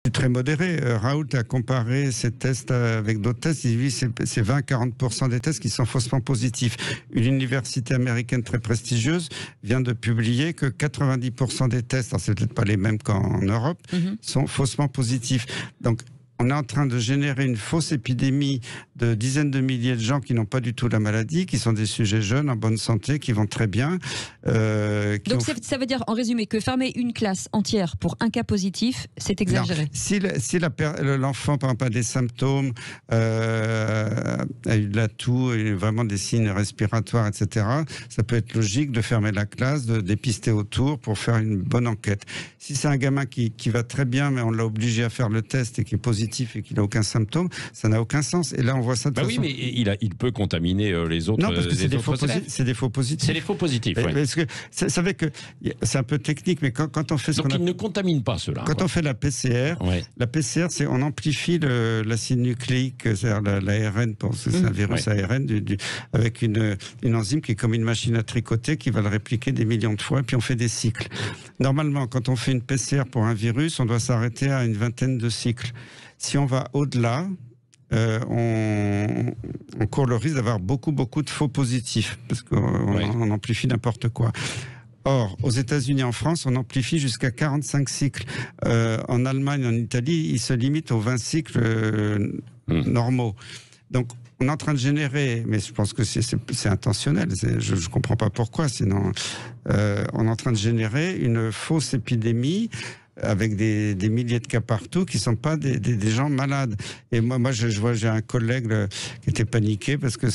C'est très modéré. Raoult a comparé ces tests avec d'autres tests. Il dit que c'est 20-40% des tests qui sont faussement positifs. Une université américaine très prestigieuse vient de publier que 90% des tests, alors c'est peut-être pas les mêmes qu'en Europe, sont faussement positifs. Donc, on est en train de générer une fausse épidémie de dizaines de milliers de gens qui n'ont pas du tout la maladie, qui sont des sujets jeunes, en bonne santé, qui vont très bien. Donc ça veut dire, en résumé, que fermer une classe entière pour un cas positif, c'est exagéré. Non. Si l'enfant, par exemple, a des symptômes, a eu de la toux, et vraiment des signes respiratoires, etc., ça peut être logique de fermer la classe, de dépister autour pour faire une bonne enquête. Si c'est un gamin qui va très bien, mais on l'a obligé à faire le test et qui est positif et qu'il n'a aucun symptôme, ça n'a aucun sens. Et là, on voit ça de façon... Oui, mais il peut contaminer les autres. Non, parce que c'est des faux positifs. C'est des faux positifs, oui. Parce que, vous savez que c'est un peu technique, mais quand on fait Donc il ne contamine pas ceux-là. Quand on fait la PCR, c'est on amplifie l'acide nucléique, c'est-à-dire l'ARN, c'est un virus ARN, avec une enzyme qui est comme une machine à tricoter, qui va le répliquer des millions de fois, puis on fait des cycles. Normalement, quand on fait une PCR pour un virus, on doit s'arrêter à une vingtaine de cycles. Si on va au-delà, on court le risque d'avoir beaucoup de faux positifs, parce qu'on amplifie n'importe quoi. Or, aux États-Unis et en France, on amplifie jusqu'à 45 cycles. En Allemagne, en Italie, ils se limitent aux 20 cycles normaux. Donc, on est en train de générer, mais je pense que c'est intentionnel, je ne comprends pas pourquoi, sinon on est en train de générer une fausse épidémie avec des milliers de cas partout qui sont pas des gens malades. Et moi, je vois, j'ai un collègue qui était paniqué parce que